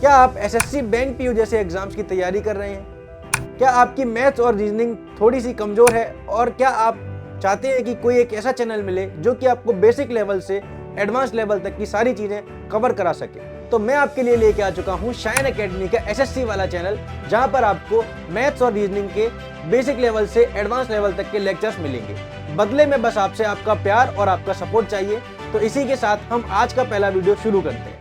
क्या आप SSC, bank, PU जैसे एग्जाम्स की तैयारी कर रहे हैं? क्या आपकी मैथ्स और रीजनिंग थोड़ी सी कमजोर है और क्या आप चाहते हैं कि कोई एक ऐसा चैनल मिले जो कि आपको बेसिक लेवल से एडवांस लेवल तक की सारी चीजें कवर करा सके? तो मैं आपके लिए लेके आ चुका हूं शाइन एकेडमी का एसएससी वाला चैनल, जहां पर आपको मैथ्स और रीजनिंग के बेसिक लेवल से एडवांस लेवल तक के लेक्चर्स मिलेंगे। बदले में बस आपसे आपका प्यार और आपका सपोर्ट चाहिए। तो इसी के साथ हम आज का पहला वीडियो शुरू करते हैं।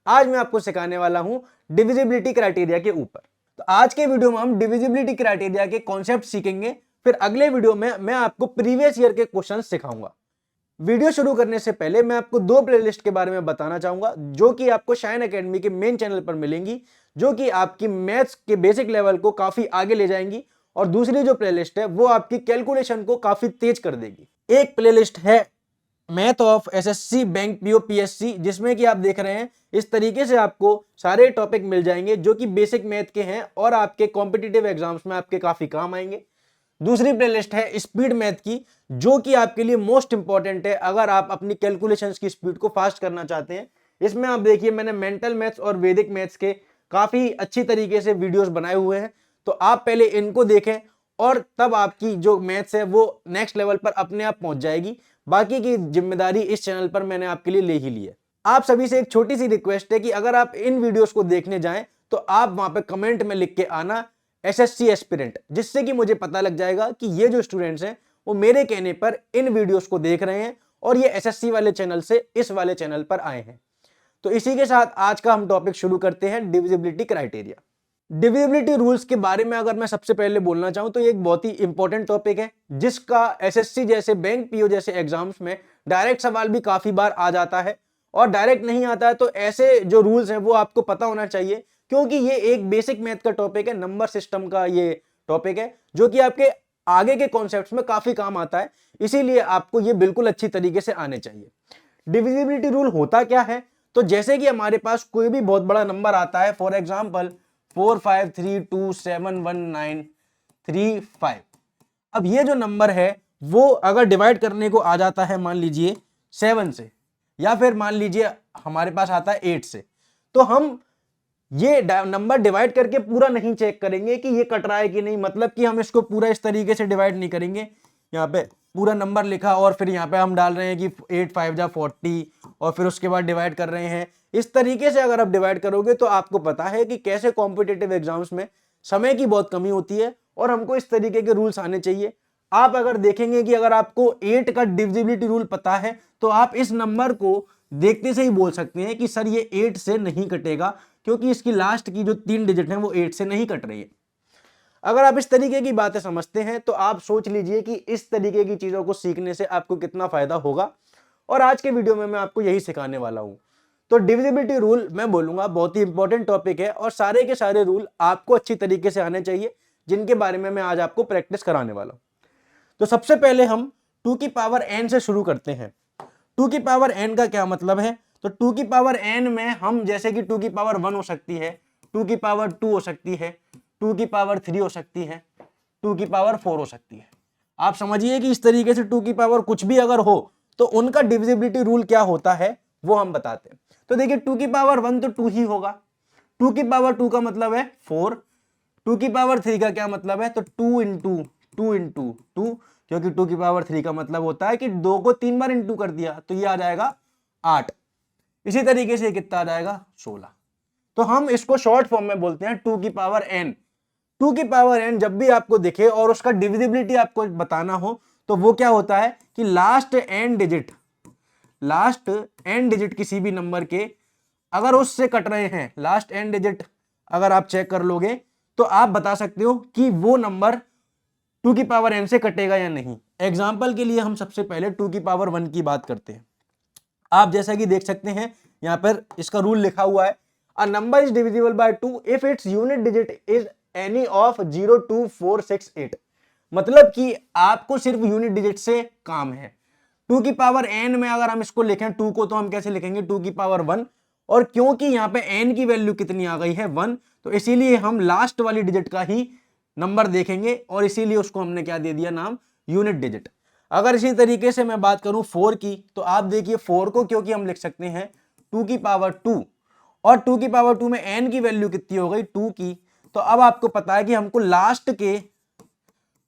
आज मैं आपको सिखाने वाला हूं डिविजिबिलिटी क्राइटेरिया के ऊपर। तो आज के वीडियो में हम डिविजिबिलिटी क्राइटेरिया के कॉन्सेप्ट सीखेंगे। फिर अगले वीडियो में मैं आपको प्रीवियस ईयर के क्वेश्चन सिखाऊंगा। वीडियो शुरू करने से पहले मैं आपको दो प्लेलिस्ट के बारे में बताना चाहूंगा जो कि आपको शाइन एकेडमी के मेन चैनल पर मिलेंगी, जो कि आपकी मैथ्स के बेसिक लेवल को काफी आगे ले जाएंगी। और दूसरी जो प्लेलिस्ट है वो आपकी कैलकुलेशन को काफी तेज कर देगी। एक प्लेलिस्ट है math of SSC, bank, PO, PSC, जिसमें कि आप देख रहे हैं इस तरीके से आपको सारे टॉपिक मिल जाएंगे जो कि बेसिक मैथ के हैं और आपके कॉम्पिटिटिव एग्जाम्स में आपके काफी काम आएंगे। दूसरी प्लेलिस्ट है स्पीड मैथ की, जो कि आपके लिए मोस्ट इंपॉर्टेंट है अगर आप अपनी कैलकुलेशंस की स्पीड को फास्ट करना चाहते हैं। इसमें आप देखिए मैंने मेंटल मैथ्स और वैदिक मैथ्स के काफी अच्छी तरीके से वीडियोस बनाए हुए हैं, तो आप पहले इनको देखें और तब आपकी जो मैथ्स है वो नेक्स्ट लेवल पर अपने आप पहुंच जाएगी। बाकी की जिम्मेदारी इस चैनल पर मैंने आपके लिए ले ही ली है। आप सभी से एक छोटी सी रिक्वेस्ट है कि अगर आप इन वीडियोस को देखने जाएं तो आप वहां पे कमेंट में लिख के आना एसएससी एस्पिरेंट, जिससे कि मुझे पता लग जाएगा कि ये जो स्टूडेंट्स हैं वो मेरे कहने पर इन वीडियोस को देख रहे हैं और ये एसएससी वाले चैनल से इस वाले चैनल पर आए हैं। तो इसी के साथ आज का हम टॉपिक शुरू करते हैं, डिविजिबिलिटी क्राइटेरिया। डिविजिबिलिटी रूल्स के बारे में अगर मैं सबसे पहले बोलना चाहूं तो ये एक बहुत ही इंपॉर्टेंट टॉपिक है, जिसका एसएससी जैसे, बैंक, पीओ जैसे एग्जाम्स में डायरेक्ट सवाल भी काफी बार आ जाता है। और डायरेक्ट नहीं आता है तो ऐसे जो रूल्स हैं वो आपको पता होना चाहिए, क्योंकि ये एक बेसिक मैथ का टॉपिक है, नंबर सिस्टम का ये टॉपिक है जो कि आपके आगे के कॉन्सेप्ट्स में काफी काम आता है। इसीलिए आपको ये बिल्कुल अच्छी तरीके से आने चाहिए। डिविजिबिलिटी रूल होता क्या है? तो जैसे कि हमारे पास कोई भी बहुत बड़ा नंबर आता है, फॉर एग्जाम्पल 4532719335। अब ये जो नंबर है वो अगर डिवाइड करने को आ जाता है मान लीजिए 7 से, या फिर मान लीजिए हमारे पास आता है 8 से, तो हम ये नंबर डिवाइड करके पूरा नहीं चेक करेंगे कि ये कट रहा है कि नहीं। मतलब कि हम इसको पूरा इस तरीके से डिवाइड नहीं करेंगे, यहाँ पे पूरा नंबर लिखा और फिर यहाँ पे हम डाल रहे हैं कि 8 5 जा 40 और फिर उसके बाद डिवाइड कर रहे हैं। इस तरीके से अगर आप डिवाइड करोगे तो आपको पता है कि कैसे कॉम्पिटिटिव एग्जाम्स में समय की बहुत कमी होती है और हमको इस तरीके के रूल्स आने चाहिए। आप अगर देखेंगे कि अगर आपको 8 का डिविजिबिलिटी रूल पता है तो आप इस नंबर को देखते से ही बोल सकते हैं कि सर ये 8 से नहीं कटेगा, क्योंकि इसकी लास्ट की जो 3 डिजिट है वो 8 से नहीं कट रही है। अगर आप इस तरीके की बातें समझते हैं तो आप सोच लीजिए कि इस तरीके की चीजों को सीखने से आपको कितना फायदा होगा। और आज के वीडियो में मैं आपको यही सिखाने वाला हूं। तो डिविजिबिलिटी रूल मैं बोलूंगा बहुत ही इंपॉर्टेंट टॉपिक है और सारे के सारे रूल आपको अच्छी तरीके से आने चाहिए, जिनके बारे में मैं आज आपको प्रैक्टिस कराने वाला हूं। तो सबसे पहले हम 2 की पावर n से शुरू करते हैं। 2 की पावर n का क्या मतलब है? तो 2 की पावर n में हम जैसे कि 2 की पावर 1 हो सकती है, 2 की पावर 2 हो सकती है, 2 की पावर 3 हो सकती है, 2 की पावर 4 हो सकती है। आप समझिए कि इस तरीके से 2 की पावर कुछ भी अगर हो तो उनका डिविजिबिलिटी रूल क्या होता है वो हम बताते हैं। तो देखिए 2 की पावर 1 तो 2 ही होगा, 2 की पावर 2 का मतलब है 4, 2 की पावर 3 का क्या मतलब है? तो 2 इंटू 2 इंटू 2, क्योंकि 2 की पावर 3 का मतलब होता है कि 2 को 3 बार इंटू कर दिया तो ये आ जाएगा 8। इसी तरीके से कितना आ जाएगा? 16। तो हम इसको शॉर्ट फॉर्म में बोलते हैं 2 की पावर n। 2 की पावर n जब भी आपको दिखे और उसका डिविजिबिलिटी आपको बताना हो तो वो क्या होता है कि लास्ट n डिजिट किसी भी नंबर के अगर उससे कट रहे हैं, लास्ट n डिजिट अगर आप चेक कर लोगे तो आप बता सकते हो कि वो नंबर 2 की पावर n से कटेगा या नहीं। एग्जाम्पल के लिए हम सबसे पहले 2 की पावर 1 की बात करते हैं। आप जैसा कि देख सकते हैं यहां पर इसका रूल लिखा हुआ है, a number is divisible by 2 if its unit digit is any of 0 2 4 6 8। मतलब कि आपको सिर्फ यूनिट डिजिट से काम है। 2 की पावर n में अगर हम इसको लिखें 2 को तो हम कैसे लिखेंगे? 2 की पावर 1। और क्योंकि यहां पे n की वैल्यू कितनी आ गई है? 1, तो इसीलिए हम लास्ट वाली डिजिट का ही नंबर देखेंगे और इसीलिए उसको हमने क्या दे दिया नाम? Unit digit. अगर इसी तरीके से मैं बात करूं 4 की, तो आप देखिए 4 को क्योंकि हम लिख सकते हैं 2 की पावर 2 और 2 की पावर 2 में n की वैल्यू कितनी हो गई 2 की। तो अब आपको पता है कि हमको लास्ट के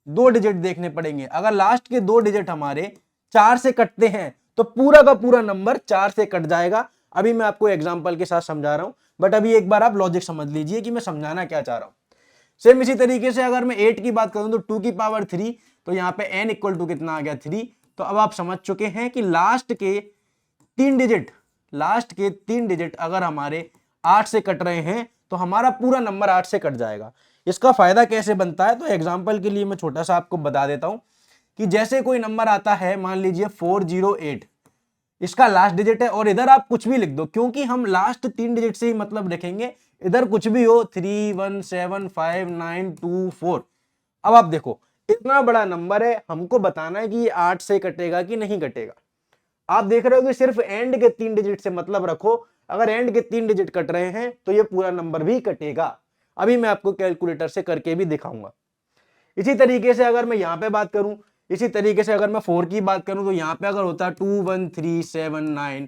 2 डिजिट देखने पड़ेंगे। अगर लास्ट के 2 डिजिट हमारे 4 से कटते हैं तो पूरा का पूरा नंबर 4 से कट जाएगा। अभी मैं आपको एग्जांपल के साथ समझा रहा हूं, बट अभी एक बार आप लॉजिक समझ लीजिए कि मैं समझाना क्या चाह रहा हूं। सेम इसी तरीके से अगर मैं 8 की बात करूं तो 2 की पावर 3, तो यहां पे n इक्वल टू कितना आ गया 3। तो अब आप समझ चुके हैं कि लास्ट के 3 डिजिट अगर हमारे 8 से कट रहे हैं तो हमारा पूरा नंबर 8 से कट जाएगा। इसका फायदा कैसे बनता है, तो एग्जांपल के लिए मैं छोटा सा आपको बता देता हूं कि जैसे कोई नंबर आता है, मान लीजिए 408, इसका लास्ट डिजिट है और इधर आप कुछ भी लिख दो, क्योंकि हम लास्ट 3 डिजिट से ही मतलब रखेंगे, इधर कुछ भी हो 3 1 7 5 9 2 4। अब आप देखो इतना बड़ा नंबर है, हमको बताना है कि ये 8 से कटेगा कि नहीं कटेगा। आप देख रहे हो कि सिर्फ एंड के 3 डिजिट से मतलब रखो, अगर एंड के 3 डिजिट कट रहे हैं तो ये पूरा नंबर भी कटेगा। अभी मैं आपको कैलकुलेटर से करके भी दिखाऊंगा। इसी तरीके से अगर मैं यहां पे बात करूं, इसी तरीके से अगर मैं 4 की बात करूं तो यहां पे अगर होता 2 1 3 7 9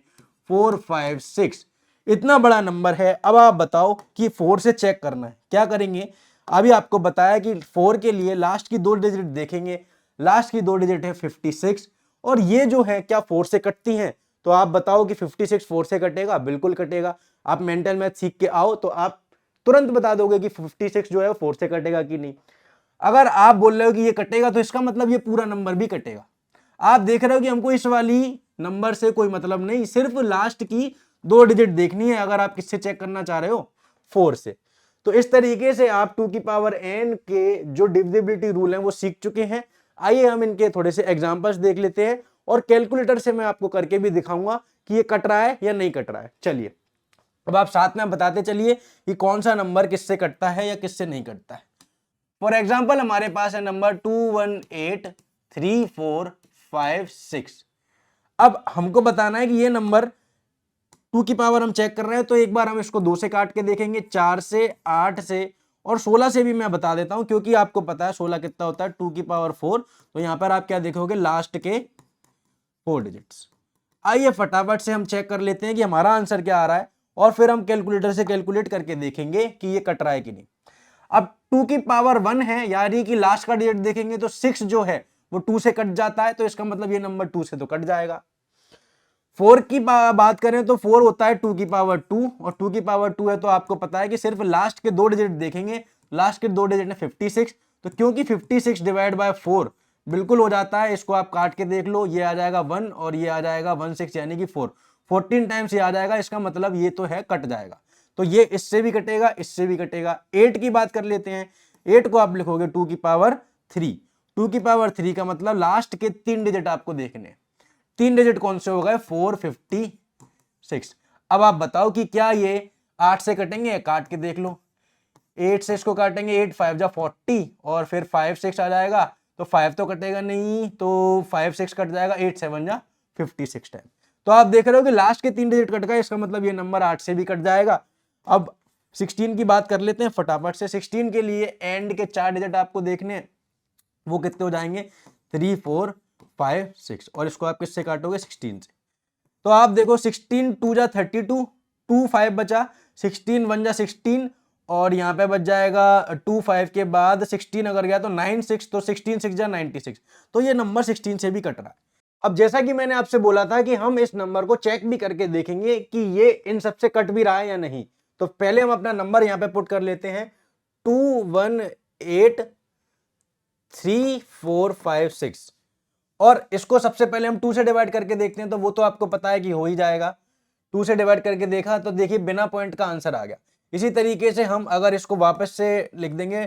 4 5 6, इतना बड़ा नंबर है। अब आप बताओ कि 4 से चेक करना है, क्या करेंगे। अभी आपको बताया कि 4 के लिए लास्ट की 2 डिजिट देखेंगे, लास्ट की 2 डिजिट है 56, और ये जो है क्या 4 से कटती हैं। तो आप बताओ कि 56 4 से कटेगा, बिल्कुल कटेगा। आप मेंटल मैथ सीख के आओ तो आप तुरंत बता दोगे कि 56 जो है 4 से कटेगा कि नहीं। अगर आप बोल रहे हो कि ये कटेगा तो इसका मतलब ये पूरा नंबर भी कटेगा। आप देख रहे हो कि हमको इस वाली नंबर से कोई मतलब नहीं, सिर्फ लास्ट की 2 डिजिट देखनी है। अगर आप किससे चेक करना चाह रहे हो, 4 से। तो इस तरीके से आप 2 की पावर n के जो डिविजिबिलिटी रूल हैं वो सीख चुके हैं। आइए हम इनके थोड़े से एग्जांपल्स देख लेते हैं और कैलकुलेटर से मैं आपको करके भी दिखाऊंगा कि ये कट रहा है या नहीं कट रहा है। चलिए अब आप साथ में बताते चलिए कि कौन सा नंबर किससे कटता है या किससे नहीं कटता है। फॉर एग्जाम्पल हमारे पास है नंबर 2183456। अब हमको बताना है कि ये नंबर 2 की पावर हम चेक कर रहे हैं, तो एक बार हम इसको 2 से काट के देखेंगे, 4 से, 8 से और 16 से भी मैं बता देता हूं, क्योंकि आपको पता है 16 कितना होता है 2 की पावर 4। तो यहां पर आप क्या देखोगे, लास्ट के 4 डिजिट्स। आइए फटाफट से हम चेक कर लेते हैं कि हमारा आंसर क्या आ रहा है, और फिर हम कैलकुलेटर से कैलकुलेट करके देखेंगे कि ये कट रहा है कि नहीं। अब 2 की पावर 1 है, यानी कि लास्ट का डिजिट देखेंगे तो 6 जो है वो 2 से कट जाता है, तो इसका मतलब ये नंबर 2 से तो कट जाएगा। 4 की बात करें तो 4 होता है 2 की पावर 2, और 2 की पावर 2 है तो आपको पता है कि सिर्फ लास्ट के 2 डिजिट देखेंगे, लास्ट के 2 डिजिट है 56। तो क्योंकि 56 डिवाइड बाय 4 बिल्कुल हो जाता है, इसको आप काट के देख लो, ये आ जाएगा 1 और ये आ जाएगा 16 यानी कि 4, 14 टाइम्स ये आ जाएगा, इसका मतलब ये तो है कट जाएगा। तो ये इससे भी कटेगा, इससे भी कटेगा। 8 की बात कर लेते हैं, 8 को आप लिखोगे 2 की पावर 3। 2 की पावर 3 का मतलब लास्ट के 3 डिजिट आपको देखने, 3 डिजिट कौन से हो गए 456। अब आप बताओ कि क्या ये 8 से कटेंगे, काट के देख लो। 8 से इसको काटेंगे, 8 5 जा 40 और फिर 5 6 आ जाएगा, तो 5 तो कटेगा नहीं, तो 5 6 कट जाएगा, 8 7 जा 56 टाइम। तो आप देख रहे हो कि लास्ट के 3 डिजिट कट गए, इसका मतलब ये नंबर 8 से भी कट जाएगा। अब 16 की बात कर लेते हैं फटाफट से। 16 के लिए एंड के 4 डिजिट आपको देखने हैं, वो कितने हो जाएंगे 3 4 5 6, और इसको आप किससे काटोगे 16 से। तो आप देखो 16 2 जा 32, 2 5 बचा, 16 1 जा 16 और यहाँ पे बच जाएगा 2 5 के बाद 16 अगर गया तो 9 6, तो 16 6 जा 96। तो ये नंबर 16 से भी कट रहा है। अब जैसा कि मैंने आपसे बोला था कि हम इस नंबर को चेक भी करके देखेंगे कि ये इन सबसे कट भी रहा है या नहीं। तो पहले हम अपना नंबर यहाँ पे पुट कर लेते हैं 2183456, और इसको सबसे पहले हम 2 से डिवाइड करके देखते हैं, तो वो तो आपको पता है कि हो ही जाएगा। 2 से डिवाइड करके देखा तो देखिए बिना पॉइंट का आंसर आ गया। इसी तरीके से हम अगर इसको वापस से लिख देंगे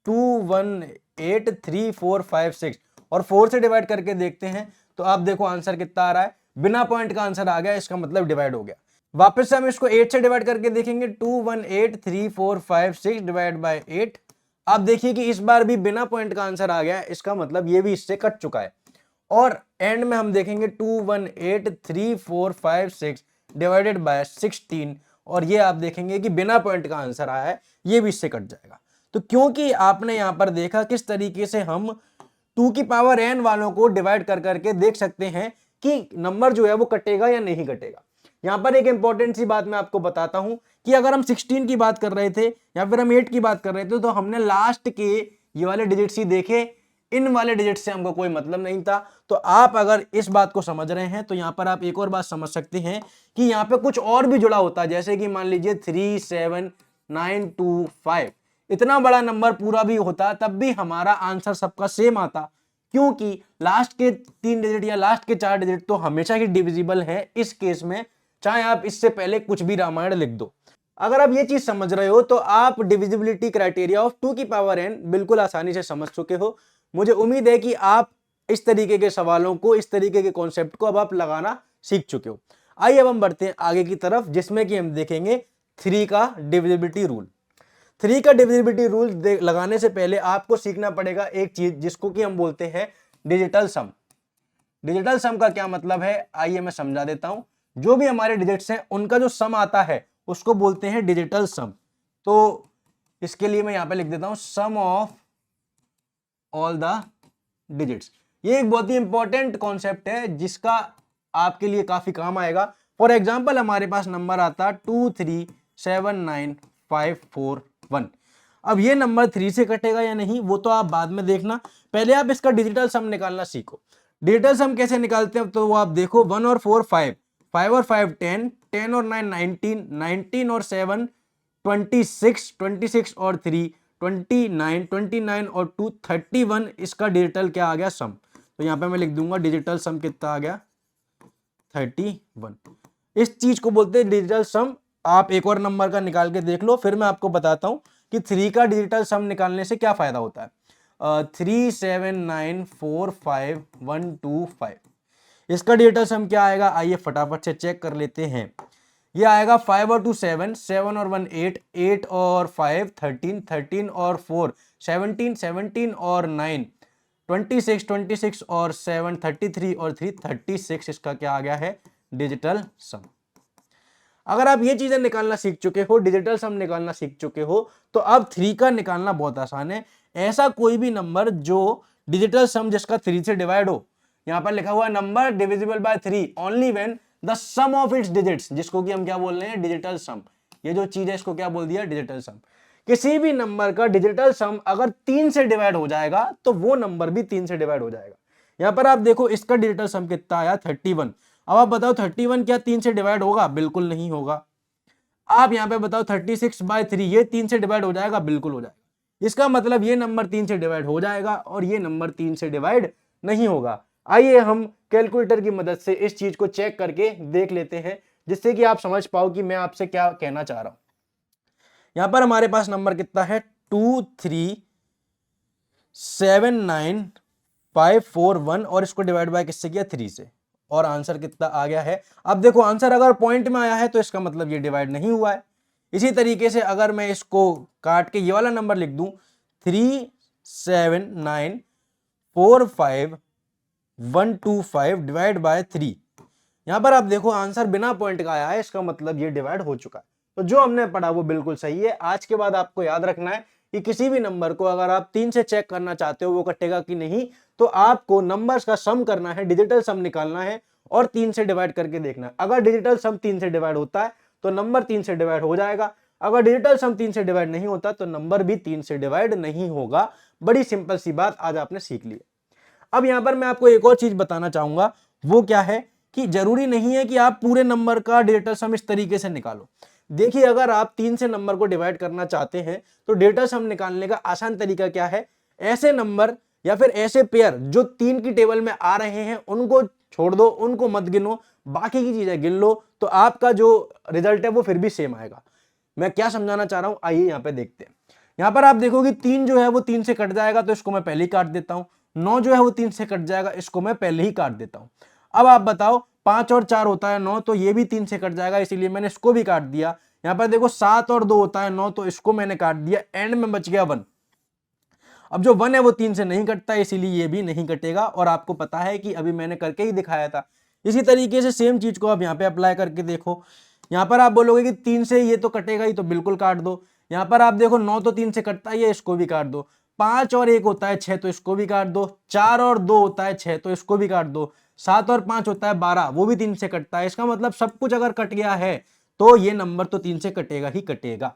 2183456 और 4 से डिवाइड करके देखते हैं, तो आप देखो आंसर कितना आ रहा है, बिना पॉइंट का आंसर आ गया, इसका मतलब डिवाइड हो गया। वापस से हम इसको 8 से डिवाइड करके देखेंगे, 2183456 डिवाइड बाय 8। आप देखिए कि इस बार भी बिना पॉइंट का आंसर आ गया, इसका मतलब ये भी इससे कट चुका है। और एंड में हम देखेंगे 2183456 डिवाइडेड बाय 16, और ये आप देखेंगे कि बिना पॉइंट का आंसर आया है, ये भी इससे कट जाएगा। तो क्योंकि आपने यहां पर देखा किस तरीके से हम 2 की पावर n वालों को डिवाइड कर करके देख सकते हैं कि नंबर जो है वो कटेगा या नहीं कटेगा। यहाँ पर एक इंपॉर्टेंट सी बात मैं आपको बताता हूं कि अगर हम 16 की बात कर रहे थे या फिर हम 8 की बात कर रहे थे तो हमने लास्ट के ये वाले डिजिट्स ही देखे, इन वाले डिजिट से हमको कोई मतलब नहीं था। तो आप अगर इस बात को समझ रहे हैं तो यहां पर आप एक और बात समझ सकते हैं कि यहां पे कुछ और भी जुड़ा होता है, जैसे कि मान लीजिए 37925, इतना बड़ा नंबर पूरा भी होता तब भी हमारा आंसर सबका सेम आता, क्योंकि लास्ट के 3 डिजिट या लास्ट के 4 डिजिट तो हमेशा ही डिविजिबल है इस केस में, चाहे आप इससे पहले कुछ भी रामायण लिख दो। अगर आप ये चीज समझ रहे हो तो आप डिविजिबिलिटी क्राइटेरिया ऑफ 2 की पावर n बिल्कुल आसानी से समझ चुके हो। मुझे उम्मीद है कि आप इस तरीके के सवालों को, इस तरीके के कॉन्सेप्ट को अब आप लगाना सीख चुके हो। आइए अब हम बढ़ते हैं आगे की तरफ, जिसमें कि हम देखेंगे 3 का डिविजिबिलिटी रूल। 3 का डिविजिबिलिटी रूल लगाने से पहले आपको सीखना पड़ेगा एक चीज जिसको कि हम बोलते हैं डिजिटल सम। डिजिटल सम का क्या मतलब है, आइए मैं समझा देता हूं। जो भी हमारे डिजिट्स हैं उनका जो सम आता है उसको बोलते हैं डिजिटल सम। तो इसके लिए मैं यहां पे लिख देता हूं सम ऑफ ऑल द डिजिट्स। ये एक बहुत ही इंपॉर्टेंट कॉन्सेप्ट है जिसका आपके लिए काफी काम आएगा। फॉर एग्जाम्पल हमारे पास नंबर आता 2379541। अब ये नंबर 3 से कटेगा या नहीं वो तो आप बाद में देखना, पहले आप इसका डिजिटल सम निकालना सीखो। डिजिटल सम कैसे निकालते हैं तो वो आप देखो, 1 और 4 5, 5 और 5 10, 10 और 9 19, 19 और 7 26, 26 और 3 29, 29 और 2 31, इसका डिजिटल क्या आ गया सम। तो यहां पे मैं लिख दूंगा डिजिटल सम कितना आ गया 31। इस चीज को बोलते हैं डिजिटल सम। आप एक और नंबर का निकाल के देख लो, फिर मैं आपको बताता हूं कि 3 का डिजिटल सम निकालने से क्या फायदा होता है। 37945 इसका डिजिटल सम क्या आएगा, आइए फटाफट से चेक कर लेते हैं। ये आएगा 5 और 2 7, 7 और 1 8, 8 और 5 13, 13 और 4 17, 17 और 9 26, 26 और 7 33 और 3 36, इसका क्या आ गया है डिजिटल सम। अगर आप ये चीजें निकालना सीख चुके हो, डिजिटल सम निकालना सीख चुके हो, तो अब 3 का निकालना बहुत आसान है। ऐसा कोई भी नंबर जो डिजिटल सम जिसका 3 से डिवाइड हो, यहां पर लिखा हुआ number divisible by 3 only when the sum of its digits, जिसको कि हम क्या बोल रहे हैं डिजिटल सम। ये जो चीज है इसको क्या बोल दिया डिजिटल सम। किसी भी नंबर का डिजिटल सम अगर 3 से डिवाइड हो जाएगा तो वो नंबर भी 3 से डिवाइड हो जाएगा। यहां पर आप देखो इसका डिजिटल सम कितना आया 31। अब आप बताओ 31 क्या 3 से डिवाइड होगा, बिल्कुल नहीं होगा। आप यहां पे बताओ 36/3 ये 3 से डिवाइड हो जाएगा, बिल्कुल हो जाएगा। इसका मतलब ये नंबर 3 से डिवाइड हो जाएगा और ये नंबर 3 से डिवाइड नहीं होगा। आइए हम कैलकुलेटर की मदद से इस चीज को चेक करके देख लेते हैं, जिससे कि आप समझ पाओ कि मैं आपसे क्या कहना चाह रहा हूं। यहां पर हमारे पास नंबर कितना है 2379541 और इसको डिवाइड बाय किससे किया 3 से, और आंसर कितना आ गया है। अब देखो आंसर अगर पॉइंट में आया है तो इसका मतलब ये डिवाइड नहीं हुआ है। इसी तरीके से अगर मैं इसको काट के ये वाला नंबर लिख दूं 37945 डिवाइड बाय 3, यहां पर आप देखो आंसर बिना पॉइंट का आया है, इसका मतलब ये डिवाइड हो चुका है। तो जो हमने पढ़ा वो बिल्कुल सही है। आज के बाद आपको याद रखना है कि किसी भी नंबर को अगर आप 3 से चेक करना चाहते हो वो कटेगा कि नहीं, तो आपको नंबर्स का सम करना है, डिजिटल सम निकालना है और 3 से डिवाइड करके देखना है। अगर डिजिटल सम 3 से डिवाइड होता है तो नंबर 3 से डिवाइड हो जाएगा, अगर डिजिटल सम 3 से डिवाइड नहीं होता तो नंबर भी 3 से डिवाइड नहीं होगा। बड़ी सिंपल सी बात आज आपने सीख ली। अब यहां पर मैं आपको एक और चीज बताना चाहूंगा, वो क्या है कि जरूरी नहीं है कि आप पूरे नंबर का डिजिटल सम इस तरीके से निकालो। देखिए अगर आप 3 से नंबर को डिवाइड करना चाहते हैं तो डिजिटल सम निकालने का आसान तरीका क्या है, ऐसे नंबर या फिर ऐसे पेयर जो 3 की टेबल में आ रहे हैं उनको छोड़ दो, उनको मत गिनो, बाकी की चीजें गिन लो, तो आपका जो रिजल्ट है वो फिर भी सेम आएगा। मैं क्या समझाना चाह रहा हूं आइए यहां पे देखते हैं। यहां पर आप देखोगे 3 जो है वो 3 से कट जाएगा तो इसको मैं पहले ही काट देता हूं, 9 जो है वो 3 से कट जाएगा, इसको मैं पहले ही काट देता हूं। अब आप बताओ 5 और 4 होता है 9, तो ये भी 3 से कट जाएगा, इसीलिए मैंने इसको भी काट दिया। यहां पर देखो 7 और 2 होता है 9, तो इसको मैंने काट दिया, एंड में बच गया 1। अब जो 1 है वो 3 से नहीं कटता, इसीलिए ये भी नहीं कटेगा, और आपको पता है कि अभी मैंने करके ही दिखाया था। इसी तरीके से सेम चीज को आप यहाँ पे अप्लाई करके देखो। यहाँ पर आप बोलोगे कि 3 से ये तो कटेगा ही, तो बिल्कुल काट दो। यहाँ पर आप देखो 9 तो 3 से कटता है, इसको भी काट दो। 5 और 1 होता है 6, तो इसको भी काट दो। 4 और 2 होता है 6, तो इसको भी काट दो। 7 और 5 होता है 12, वो भी 3 से कटता है। इसका मतलब सब कुछ अगर कट गया है तो ये नंबर तो 3 से कटेगा ही कटेगा।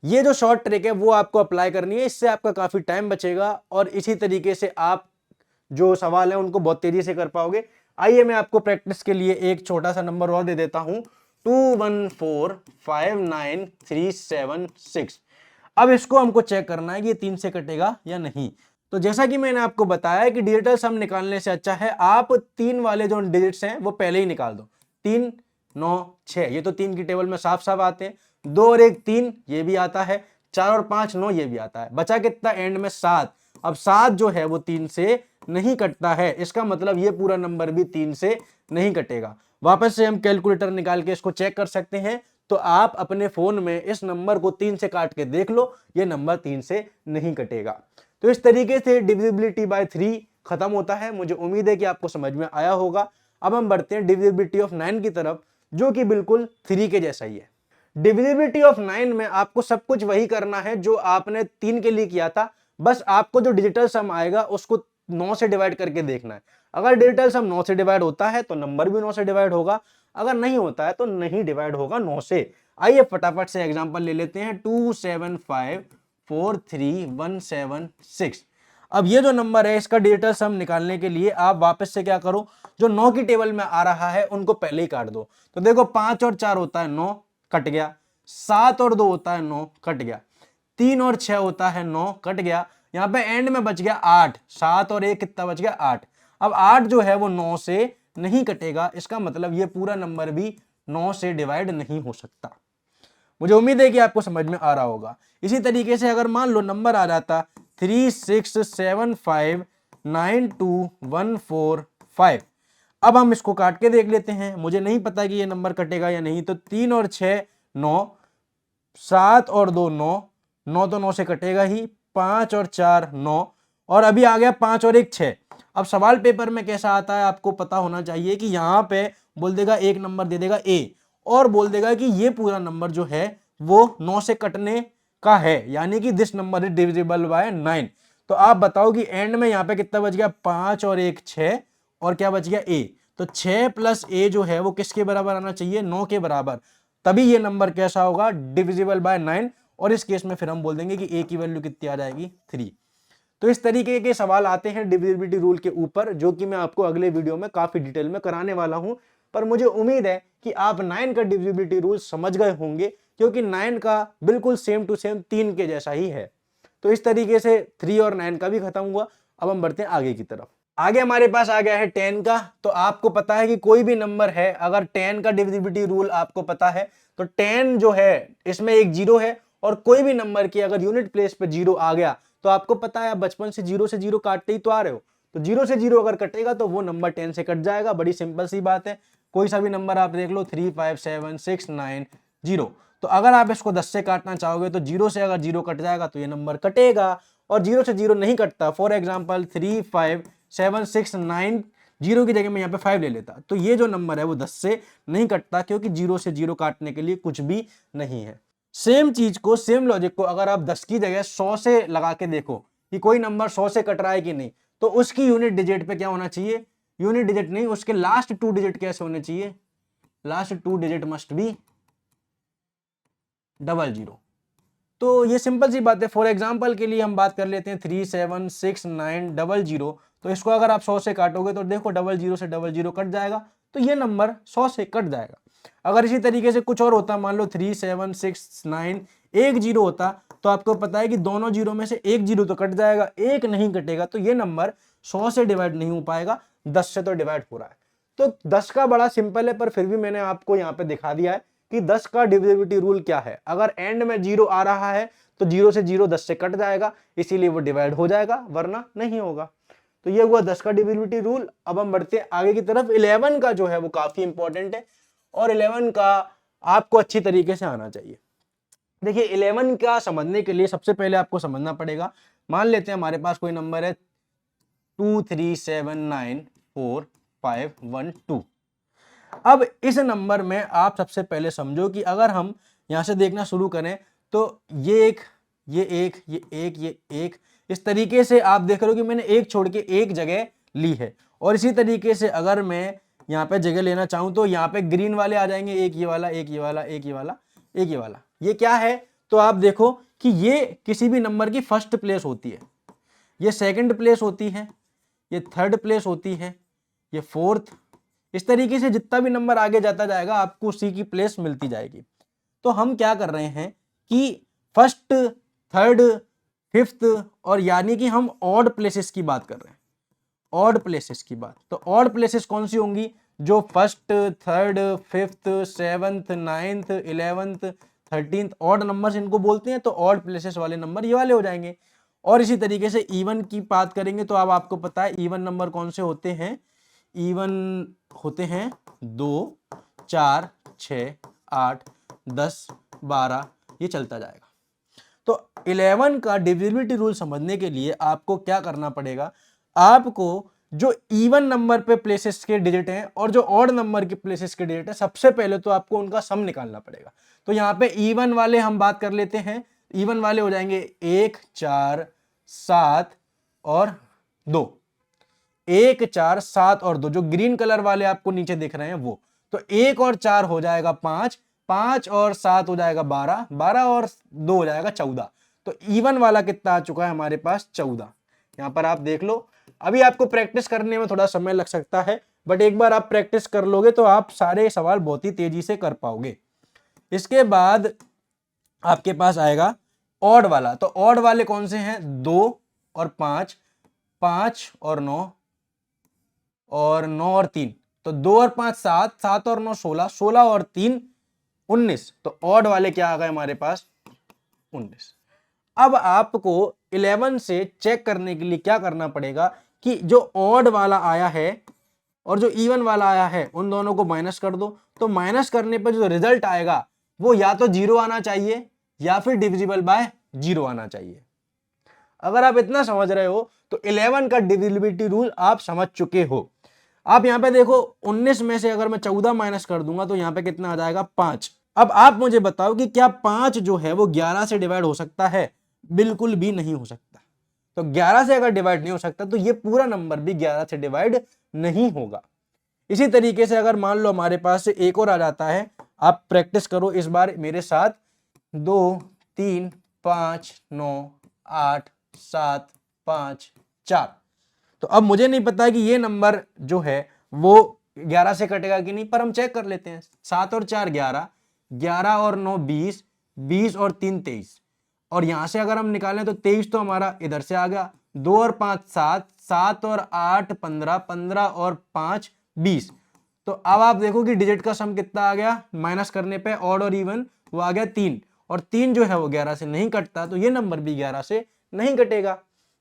ये जो शॉर्ट ट्रिक है वो आपको अप्लाई करनी है, इससे आपका काफी टाइम बचेगा और इसी तरीके से आप जो सवाल है उनको बहुत तेजी से कर पाओगे। आइए मैं आपको प्रैक्टिस के लिए एक छोटा सा नंबर और दे देता हूं, 21459376। अब इसको हमको चेक करना है कि ये 3 से कटेगा या नहीं। तो जैसा कि मैंने आपको बताया कि डिजिटल सम निकालने से अच्छा है आप 3 वाले जो डिजिट्स हैं वो पहले ही निकाल दो। 3 9 6 ये तो 3 की टेबल में साफ साफ आते हैं। 2 और 1 3 ये भी आता है। 4 और 5 9 ये भी आता है। बचा कितना एंड में 7। अब 7 जो है वो 3 से नहीं कटता है, इसका मतलब ये पूरा नंबर भी 3 से नहीं कटेगा। वापस से हम कैलकुलेटर निकाल के इसको चेक कर सकते हैं। तो आप अपने फोन में इस नंबर को 3 से काट के देख लो, ये नंबर 3 से नहीं कटेगा। तो इस तरीके से डिविजिबिलिटी बाय 3 खत्म होता है। मुझे उम्मीद है कि आपको समझ में आया होगा। अब हम बढ़ते हैं डिविजिबिलिटी ऑफ 9 की तरफ, जो कि बिल्कुल 3 के जैसा ही है। डिविजिबिलिटी ऑफ 9 में आपको सब कुछ वही करना है जो आपने 3 के लिए किया था, बस आपको जो डिजिटल सम आएगा उसको 9 से डिवाइड करके देखना है। अगर डिजिटल सम 9 से डिवाइड होता है तो नंबर भी 9 से डिवाइड होगा, अगर नहीं होता है तो नहीं डिवाइड होगा 9 से। आइए फटाफट से एग्जांपल ले लेते हैं। 275431776। अब ये जो नंबर है इसका डिजिटल सम निकालने के लिए आप वापस से क्या करो, जो 9 की टेबल में आ रहा है उनको पहले ही काट दो। तो देखो 5 और 4 होता है 9, कट गया। 7 और 2 होता है 9, कट गया। 3 और 6 होता है 9, कट गया। यहां पे एंड में बच गया 8। 7 और 1 कितना बच गया 8। अब 8 जो है वो 9 से नहीं कटेगा, इसका मतलब ये पूरा नंबर भी 9 से डिवाइड नहीं हो सकता। मुझे उम्मीद है कि आपको समझ में आ रहा होगा। इसी तरीके से अगर मान लो नंबर आ जाता 3675921445, अब हम इसको काट के देख लेते हैं। मुझे नहीं पता कि ये नंबर कटेगा या नहीं। तो 3 और 6 9, 7 और 2 9, 9 तो 9 से कटेगा ही। 5 और 4 9, और अभी आ गया 5 और 1 6। अब सवाल पेपर में कैसा आता है आपको पता होना चाहिए कि यहां पे बोल देगा एक नंबर दे देगा ए, और बोल देगा कि ये पूरा नंबर जो है वो 9 से कटने का है, यानी कि this number is divisible by 9। तो आप बताओ कि एंड में यहां पे कितना बच गया, 5 और 1 6, और क्या बच गया ए। तो 6 प्लस ए जो है वो किसके बराबर आना चाहिए, 9 के बराबर। तभी ये नंबर कैसा होगा, डिविजिबल बाय 9। और इस केस में फिर हम बोल देंगे कि ए की वैल्यू कितनी आ जाएगी, 3। तो इस तरीके के सवाल आते हैं डिविजिबिलिटी रूल के ऊपर, जो कि मैं आपको अगले वीडियो में काफी डिटेल में कराने वाला हूं। पर मुझे उम्मीद है कि आप 9 का डिविजिबिलिटी रूल समझ गए होंगे, क्योंकि 9 का बिल्कुल सेम टू सेम 3 के जैसा ही है। तो इस तरीके से 3 और 9 का भी खत्म हुआ। अब हम बढ़ते हैं आगे की तरफ। आगे हमारे पास आ गया है 10 का। तो आपको पता है कि कोई भी नंबर है, अगर 10 का डिविजिबिलिटी रूल आपको पता है तो 10 जो है इसमें एक 0 है, और कोई भी नंबर की अगर यूनिट प्लेस पे 0 आ गया तो आपको पता है बचपन से 0 से 0 काटते ही तो आ रहे हो। तो 0 से 0 अगर कटेगा तो वो नंबर 10 से कट जाएगा। बड़ी सिंपल सी बात है। कोई सा भी नंबर आप देख लो, 3 5 7 6 9 0। तो अगर आप इसको 10 से काटना चाहोगे तो 0 से अगर 0 कट जाएगा तो ये नंबर कटेगा, और 0 से 0 नहीं कटता। फॉर एग्जाम्पल 3 5 7 6 9, 0 की जगह मैं यहाँ पे 5 ले लेता, तो ये जो नंबर है वो 10 से नहीं कटता, क्योंकि 0 से 0 काटने के लिए कुछ भी नहीं है। सेम चीज को, सेम लॉजिक को अगर आप 10 की जगह 100 से लगा के देखो कि कोई नंबर 100 से कट रहा है कि नहीं, तो उसकी यूनिट डिजिट पे क्या होना चाहिए, यूनिट डिजिट नहीं, उसके लास्ट 2 डिजिट कैसे होने चाहिए, लास्ट 2 डिजिट मस्ट बी 00। तो ये सिंपल सी बात है। फॉर एग्जांपल के लिए हम बात कर लेते हैं 3 7 6 9 00। तो इसको अगर आप 100 से काटोगे तो देखो 00 से 00 कट जाएगा, तो ये नंबर 100 से कट जाएगा। अगर इसी तरीके से कुछ और होता, मान लो 3 7 6 9 1 0 होता, तो आपको पता है कि दोनों जीरो में से एक जीरो तो कट जाएगा, एक नहीं कटेगा, तो ये नंबर 100 से डिवाइड नहीं हो पाएगा, 10 से तो डिवाइड हो रहा है। तो 10 का बड़ा सिंपल है, पर फिर भी मैंने आपको यहाँ पे दिखा दिया है कि 10 का डिविजिबिलिटी रूल क्या है। अगर एंड में 0 आ रहा है तो 0 से 0 10 से कट जाएगा, इसीलिए वो डिवाइड हो जाएगा, वरना नहीं होगा। तो ये हुआ 10 का डिविजिबिलिटी रूल। अब हम बढ़ते हैं आगे की तरफ। 11 का जो है वो काफी इंपॉर्टेंट है, और 11 का आपको अच्छी तरीके से आना चाहिए। देखिए 11 का समझने के लिए सबसे पहले आपको समझना पड़ेगा, मान लेते हैं हमारे पास कोई नंबर है 2379451 अब इस नंबर में आप सबसे पहले समझो कि अगर हम यहां से देखना शुरू करें तो ये एक, ये एक, ये एक, ये एक, इस तरीके से आप देख रहे हो कि मैंने एक छोड़ के एक जगह ली है, और इसी तरीके से अगर मैं यहाँ पे जगह लेना चाहूँ तो यहाँ पे ग्रीन वाले आ जाएंगे, एक ये वाला, एक ये वाला, एक ये वाला, एक ये वाला। ये क्या है? तो आप देखो कि ये किसी भी नंबर की फर्स्ट प्लेस होती है, ये सेकंड प्लेस होती है, ये थर्ड प्लेस होती है, ये फोर्थ। इस तरीके से जितना भी नंबर आगे जाता जाएगा आपको उसी की प्लेस मिलती जाएगी। तो हम क्या कर रहे हैं कि फर्स्ट, थर्ड, फिफ्थ, और यानी कि हम ऑड प्लेसेस की बात कर रहे हैं, ऑड प्लेसेस की बात। तो ऑड प्लेसेस कौन सी होंगी? जो first, third, fifth, seventh, ninth, 11th, 13th odd numbers इनको बोलते हैं। तो ऑड प्लेसेस वाले नंबर ये वाले हो जाएंगे। और इसी तरीके से इवन की बात करेंगे तो अब आपको पता है इवन नंबर कौन से होते हैं? इवन होते हैं 2, 4, 6, 8, 10, 12, ये चलता जाएगा। तो 11 का डिविजिबिलिटी रूल समझने के लिए आपको क्या करना पड़ेगा? आपको जो इवन नंबर पे प्लेसेस के डिजिट हैं और जो ऑड नंबर के प्लेसेस के डिजिट हैं, सबसे पहले तो आपको उनका सम निकालना पड़ेगा। तो यहाँ पे इवन वाले हम बात कर लेते हैं। इवन वाले हो जाएंगे 1, 4, 7 और 2। 1, 4, 7 और 2, जो ग्रीन कलर वाले आपको नीचे दिख रहे हैं वो। तो 1 और 4 हो जाएगा 5, 5 और 7 हो जाएगा 12, 12 और 2 हो जाएगा 14। तो इवन वाला कितना आ चुका है हमारे पास? 14। यहां पर आप देख लो। अभी आपको प्रैक्टिस करने में थोड़ा समय लग सकता है, बट एक बार आप प्रैक्टिस कर लोगे तो आप सारे सवाल बहुत ही तेजी से कर पाओगे। इसके बाद आपके पास आएगा ऑड वाला। तो ऑड वाले कौन से हैं? 2 और 5, 5 और 9, और 9 और 3। तो 2 और 5 7, 7 और 9 16, 16 और 3 19। तो ऑड वाले क्या आ गए हमारे पास? 19। अब आपको 11 से चेक करने के लिए क्या करना पड़ेगा कि जो ऑड वाला आया है और जो इवन वाला आया है उन दोनों को माइनस कर दो। तो माइनस करने पर जो रिजल्ट आएगा वो या तो 0 आना चाहिए या फिर डिविजिबल बाय 0 आना चाहिए। अगर आप इतना समझ रहे हो तो 11 का डिविजिबिलिटी रूल आप समझ चुके हो। आप यहाँ पे देखो 19 में से अगर मैं 14 माइनस कर दूंगा तो यहाँ पे कितना आ जाएगा? 5। अब आप मुझे बताओ कि क्या 5 जो है वो 11 से डिवाइड हो सकता है? बिल्कुल भी नहीं हो सकता। तो 11 से अगर डिवाइड नहीं हो सकता तो ये पूरा नंबर भी 11 से डिवाइड नहीं होगा। इसी तरीके से अगर मान लो हमारे पास से एक और आ जाता है, आप प्रैक्टिस करो इस बार मेरे साथ। 2, 3, 5, 9, 8, 7, 5, 4। तो अब मुझे नहीं पता कि ये नंबर जो है वो 11 से कटेगा कि नहीं, पर हम चेक कर लेते हैं। 7 और 4 11, 11 और 9 20, 20 और 3 23। और यहां से अगर हम निकालें तो 23 तो हमारा इधर से आ गया। 2 और 5 7, 7 और 8 15, 15 और 5 20। तो अब आप देखो कि डिजिट का सम कितना आ गया माइनस करने पे, ऑड और इवन, वो आ गया 3। और 3 जो है वो 11 से नहीं कटता, तो ये नंबर भी 11 से नहीं कटेगा।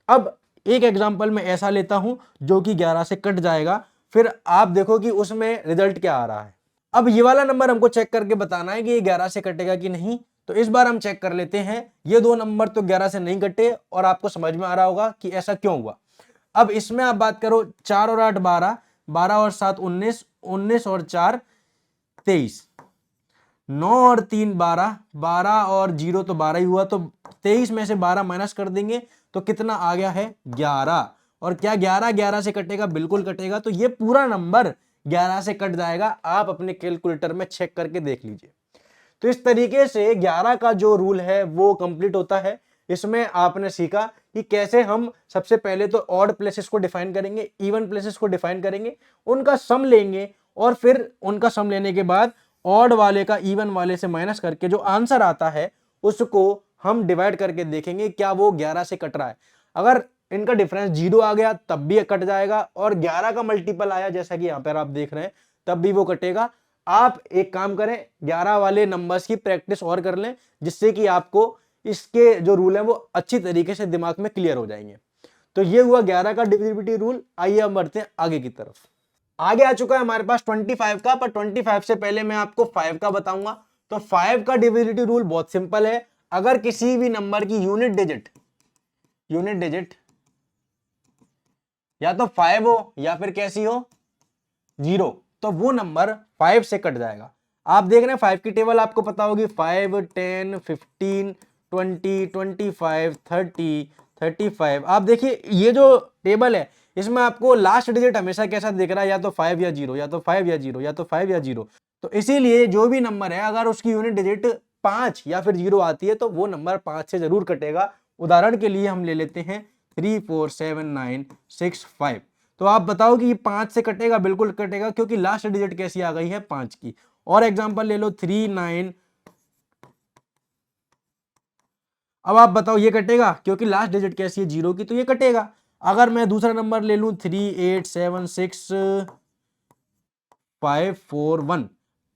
अब एक एग्जांपल मैं ऐसा लेता हूं जो कि 11 से कट जाएगा, फिर आप देखो कि उसमें रिजल्ट क्या आ रहा है। अब ये वाला नंबर हमको चेक करके बताना है कि ये 11 से कटेगा कि नहीं। तो इस बार हम चेक कर लेते हैं। ये दो नंबर तो 11 से नहीं कटे और आपको समझ में आ रहा होगा कि ऐसा क्यों हुआ। अब इसमें आप बात करो 4 और 8 12, 12 और 7 19, 19 और 4 23, 9 और 3 12, 12 और 0 तो 12 ही हुआ। तो 23 में से 12 माइनस कर देंगे तो कितना आ गया है? 11। और क्या 11 11 से कटेगा? बिल्कुल कटेगा। तो ये पूरा नंबर 11 से कट जाएगा। आप अपने कैलकुलेटर में चेक करके देख लीजिए। तो इस तरीके से 11 का जो रूल है वो कंप्लीट होता है। इसमें आपने सीखा कि कैसे हम सबसे पहले तो ऑड प्लेसेस को डिफाइन करेंगे, इवन प्लेसेस को डिफाइन करेंगे, उनका सम लेंगे और फिर उनका सम लेने के बाद ऑड वाले का इवन वाले से माइनस करके जो आंसर आता है उसको हम डिवाइड करके देखेंगे क्या वो 11 से कट रहा है। अगर इनका डिफरेंस 0 आ गया तब भी कट जाएगा, और 11 का मल्टीपल आया जैसा कि यहां पर आप देख रहे हैं तब भी वो कटेगा। आप एक काम करें, 11 वाले नंबर्स की प्रैक्टिस और कर लें जिससे कि आपको इसके जो रूल है वो अच्छी तरीके से दिमाग में क्लियर हो जाएंगे। तो ये हुआ 11 का डिविजिबिलिटी रूल। आइए अब बढ़ते हैं आगे की तरफ। आगे आ चुका है हमारे पास 25 का, पर 25 से पहले मैं आपको 5 का बताऊंगा। तो 5 का डिविजिबिलिटी रूल बहुत सिंपल है। अगर किसी भी नंबर की यूनिट डिजिट या तो 5 हो या फिर कैसी हो 0, तो वो नंबर 5 से कट जाएगा। आप देख रहे हैं 5 की टेबल आपको पता होगी। 5 10 15 20 25 30 35। आप देखिए ये जो टेबल है इसमें आपको लास्ट डिजिट हमेशा कैसा दिख रहा है, या तो 5 या 0, या तो 5 या 0, या तो 5 या 0। तो इसीलिए जो भी नंबर है अगर उसकी यूनिट डिजिट 5 या फिर 0 आती है तो वो नंबर 5 से जरूर कटेगा। उदाहरण के लिए हम ले लेते हैं 3 4 7 9 6 5। तो आप बताओ कि ये 5 से कटेगा? बिल्कुल कटेगा, क्योंकि लास्ट डिजिट कैसी आ गई है, 5 की। और एग्जांपल ले लो 3 9। अब आप बताओ ये कटेगा? क्योंकि लास्ट डिजिट कैसी है, 0 की, तो ये कटेगा। अगर मैं दूसरा नंबर ले लूं 3 8 7 6 5 4 1,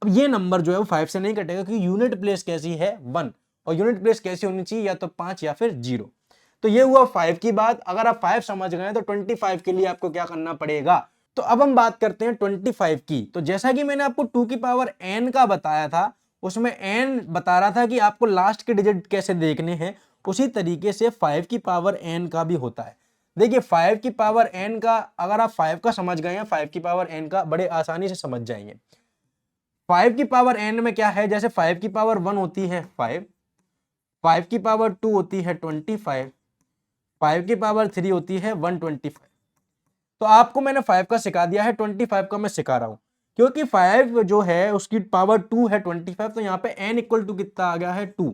अब ये नंबर जो है वो 5 से नहीं कटेगा, क्योंकि यूनिट प्लेस कैसी है, 1। और यूनिट प्लेस कैसी होनी चाहिए, या तो 5 या फिर 0। तो ये हुआ 5 की बात। अगर आप 5 समझ गए तो 25 के लिए आपको क्या करना पड़ेगा। तो अब हम बात करते हैं 25 की। तो जैसा कि मैंने आपको 2 की पावर n का बताया था, उसमें n बता रहा था कि आपको लास्ट के डिजिट कैसे देखने हैं, उसी तरीके से 5 की पावर n का भी होता है। देखिए 5 की पावर n का, अगर आप 5 का समझ गए हैं, 5 की पावर n का बड़े आसानी से समझ जाएंगे। 5 की पावर n में क्या है, जैसे 5 की पावर 1 होती है 5, 5 की पावर 2 होती है 25, 5 की पावर 3 होती है 125। तो आपको मैंने 5 का सिखा दिया है, 25 का मैं सिखा रहा हूं, क्योंकि 5 जो है उसकी पावर 2 है 25। तो यहाँ पे n इक्वल टू कितना आ गया है, 2।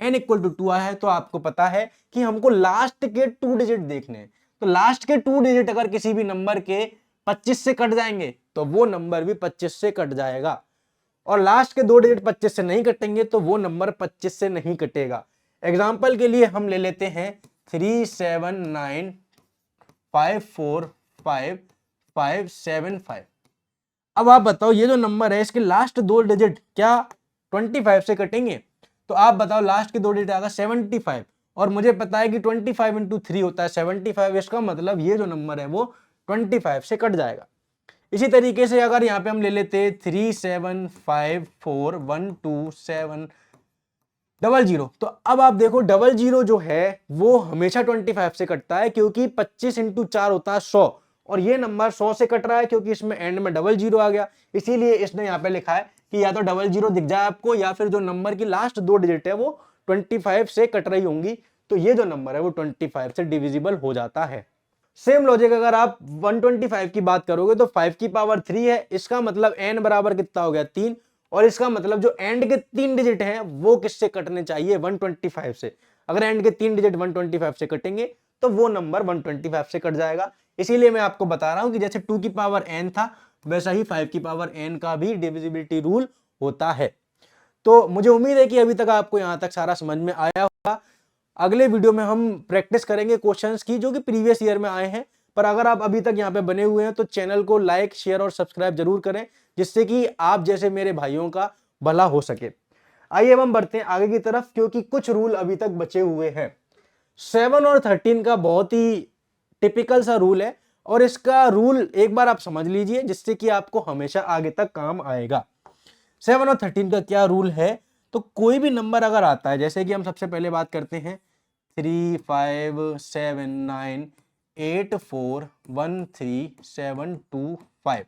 n इक्वल टू 2 आया है, तो आपको पता है कि हमको लास्ट के 2 डिजिट देखने हैं। तो लास्ट के 2 डिजिट अगर किसी भी नंबर के 25 से कट जाएंगे तो वो नंबर भी 25 से कट जाएगा, और लास्ट के 2 डिजिट 25 से नहीं कटेंगे तो वो नंबर 25 से नहीं कटेगा। एग्जाम्पल के लिए हम ले लेते हैं 3 7 9 5 4 5 5 7 5। अब आप बताओ ये जो नंबर है इसके लास्ट 2 डिजिट क्या 25 से कटेंगे? तो आप बताओ, लास्ट के 2 डिजिट आएगा 75, और मुझे पता है कि 25 इंटू 3 होता है 75। इसका मतलब ये जो नंबर है वो 25 से कट जाएगा। इसी तरीके से अगर यहाँ पे हम ले लेते 3 7 5 4 1 2 7 00, तो अब आप देखो 00 जो है वो हमेशा 25 से कटता है, क्योंकि 25 इंटू 4 होता है 100, और ये नंबर 100 से कट रहा है क्योंकि इसमें एंड में 00 आ गया। इसीलिए इसने यहाँ पे लिखा है कि या तो 00 दिख जाए आपको, या फिर जो नंबर की लास्ट 2 डिजिट है वो 25 से कट रही होंगी, तो ये जो नंबर है वो 25 से डिविजिबल हो जाता है। सेम लॉजिक अगर आप 125 की बात करोगे तो 5 की पावर 3 है, इसका मतलब n बराबर कितना हो गया, 3। और इसका मतलब जो एंड के 3 डिजिट हैं वो किससे कटने चाहिए, 125 से। अगर एंड के 3 डिजिट 125 से कटेंगे तो वो नंबर 125 से कट जाएगा। इसीलिए मैं आपको बता रहा हूं कि जैसे 2 की पावर n था, वैसा ही 5 की पावर n का भी डिविजिबिलिटी रूल होता है। तो मुझे उम्मीद है कि अभी तक आपको यहां तक सारा समझ में आया होगा। अगले वीडियो में हम प्रैक्टिस करेंगे क्वेश्चंस की जो कि प्रीवियस ईयर में आए हैं। पर अगर आप अभी तक यहाँ पे बने हुए हैं तो चैनल को लाइक शेयर और सब्सक्राइब जरूर करें, जिससे कि आप जैसे मेरे भाइयों का भला हो सके। आइए अब हम बढ़ते हैं आगे की तरफ, क्योंकि कुछ रूल अभी तक बचे हुए हैं। 7 और 13 का बहुत ही टिपिकल सा रूल है, और इसका रूल एक बार आप समझ लीजिए, जिससे कि आपको हमेशा आगे तक काम आएगा। 7 और 13 का क्या रूल है, तो कोई भी नंबर अगर आता है, जैसे कि हम सबसे पहले बात करते हैं 3 5 7 9 8 4 1 3 7 2 5,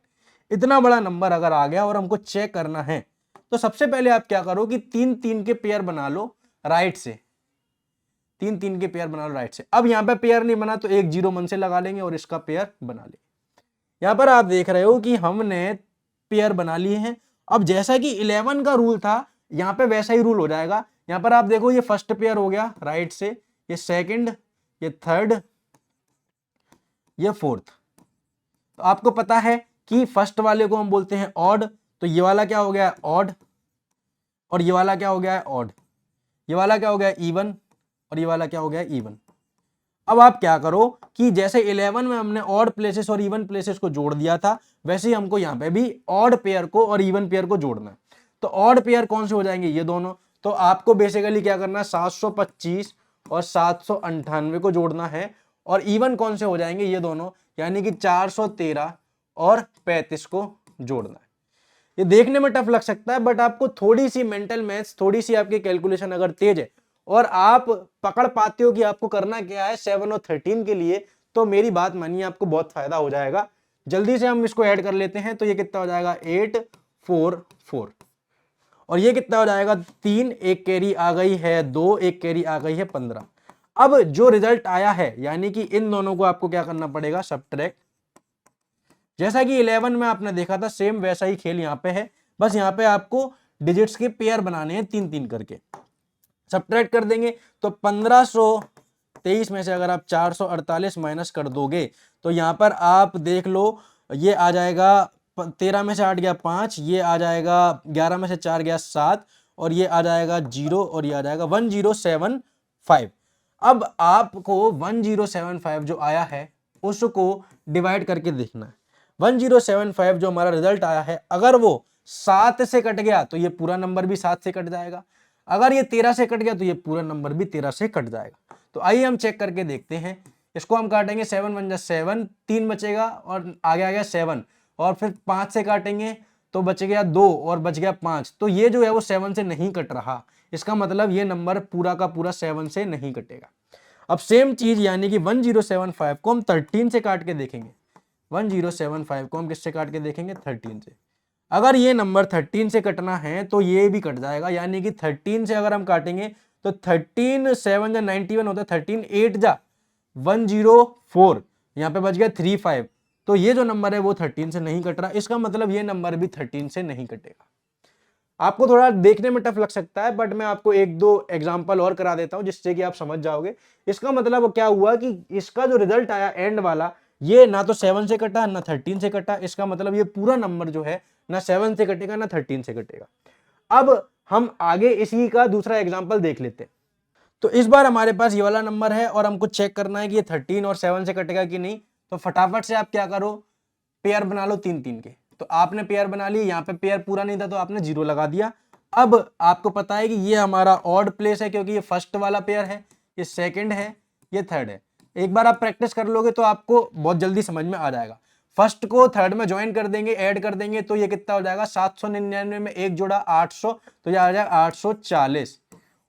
इतना बड़ा नंबर अगर आ गया और हमको चेक करना है, तो सबसे पहले आप क्या करो कि 3 3 के पेयर बना लो राइट से। 3 3 के पेयर बना लो राइट से। अब यहाँ पे पेयर नहीं बना तो एक 0 मन से लगा लेंगे और इसका पेयर बना लेंगे। यहाँ पर आप देख रहे हो कि हमने पेयर बना लिए हैं। अब जैसा कि 11 का रूल था, यहाँ पे वैसा ही रूल हो जाएगा। यहाँ पर आप देखो ये फर्स्ट पेयर हो गया राइट से, ये सेकंड, ये थर्ड, ये फोर्थ। तो आपको पता है कि फर्स्ट वाले को हम बोलते हैं ऑड, तो ये वाला क्या हो गया ऑड, और ये वाला क्या हो गया है ऑड, ये वाला क्या हो गया इवन, और ये वाला क्या हो गया इवन। अब आप क्या करो कि जैसे 11 में हमने ऑड प्लेसेस और इवन प्लेसेस को जोड़ दिया था, वैसे ही हमको यहाँ पे भी ऑड पेयर को और इवन पेयर को जोड़ना है। तो ऑड पेयर कौन से हो जाएंगे, ये दोनों। तो आपको बेसिकली क्या करना है, 725 और 798 को जोड़ना है, और इवन कौन से हो जाएंगे, ये दोनों, यानी कि 413 और 35 को जोड़ना है। ये देखने में टफ लग सकता है, बट आपको थोड़ी सी मेंटल मैथ्स, थोड़ी सी आपकी कैलकुलेशन अगर तेज है और आप पकड़ पाते हो कि आपको करना क्या है 7 और 13 के लिए, तो मेरी बात मानिए आपको बहुत फायदा हो जाएगा। जल्दी से हम इसको ऐड कर लेते हैं। तो ये कितना हो जाएगा 8 4 4, और ये कितना हो जाएगा 3, एक कैरी आ गई है 2, एक कैरी आ गई है 15। अब जो रिजल्ट आया है यानी कि इन दोनों को आपको क्या करना पड़ेगा, सब्ट्रैक्ट। जैसा कि 11 में आपने देखा था सेम वैसा ही खेल यहाँ पे है, बस यहाँ पे आपको डिजिट्स के पेयर बनाने हैं 3-3 करके। सब्ट्रैक्ट कर देंगे तो 1523 में से अगर आप 448 माइनस कर दोगे तो यहाँ पर आप देख लो ये आ जाएगा 13 में से 8 गया 5, ये आ जाएगा 11 में से 4 गया 7 और ये आ जाएगा 0 और ये आ जाएगा 1075। अब आपको 1075 जो आया है उसको डिवाइड करके देखना है। 1075 जो हमारा रिजल्ट आया है अगर वो 7 से कट गया तो ये पूरा नंबर भी 7 से कट जाएगा, अगर ये 13 से कट गया तो ये पूरा नंबर भी 13 से कट जाएगा। तो आइए हम चेक करके देखते हैं। इसको हम काटेंगे 7 1 7, 3 बचेगा और आगे आ गया 7 और फिर 5 से काटेंगे तो बच गया 2 और बच गया 5। तो ये जो है वो 7 से नहीं कट रहा, इसका मतलब ये नंबर पूरा का पूरा 7 से नहीं कटेगा। अब सेम चीज यानी कि 1075 को हम 13 से काट के देखेंगे। 1075 को हम किससे काट के देखेंगे, 13 से। अगर ये नंबर 13 से कटना है तो ये भी कट जाएगा, यानी कि 13 से अगर हम काटेंगे तो 13 7 जा 91 होता है, 13 8 जा 104, यहाँ पे बच गया 35। तो ये जो नंबर है वो 13 से नहीं कट रहा, इसका मतलब ये नंबर भी 13 से नहीं कटेगा। आपको थोड़ा देखने में टफ लग सकता है बट मैं आपको एक दो एग्जांपल और करा देता हूं जिससे कि आप समझ जाओगे। इसका मतलब क्या हुआ कि इसका जो रिजल्ट आया एंड वाला ये ना तो 7 से कटा ना 13 से कटा, इसका मतलब ये पूरा नंबर जो है ना 7 से कटेगा ना 13 से कटेगा। अब हम आगे इसी का दूसरा एग्जाम्पल देख लेते हैं। तो इस बार हमारे पास ये वाला नंबर है और हमको चेक करना है कि ये 13 और 7 से कटेगा कि नहीं। तो फटाफट से आप क्या करो, पेयर बना लो 3-3 के। तो आपने पेयर बना ली, यहाँ पे पेयर पूरा नहीं था तो आपने 0 लगा दिया। अब आपको पता है कि ये हमारा ऑड प्लेस है क्योंकि ये फर्स्ट वाला पेयर है, ये सेकंड है, ये थर्ड है। एक बार आप प्रैक्टिस कर लोगे तो आपको बहुत जल्दी समझ में आ जाएगा। फर्स्ट को थर्ड में ज्वाइन कर देंगे, ऐड कर देंगे तो ये कितना हो जाएगा, 799 में एक जोड़ा 800 तो ये आ जाएगा 840।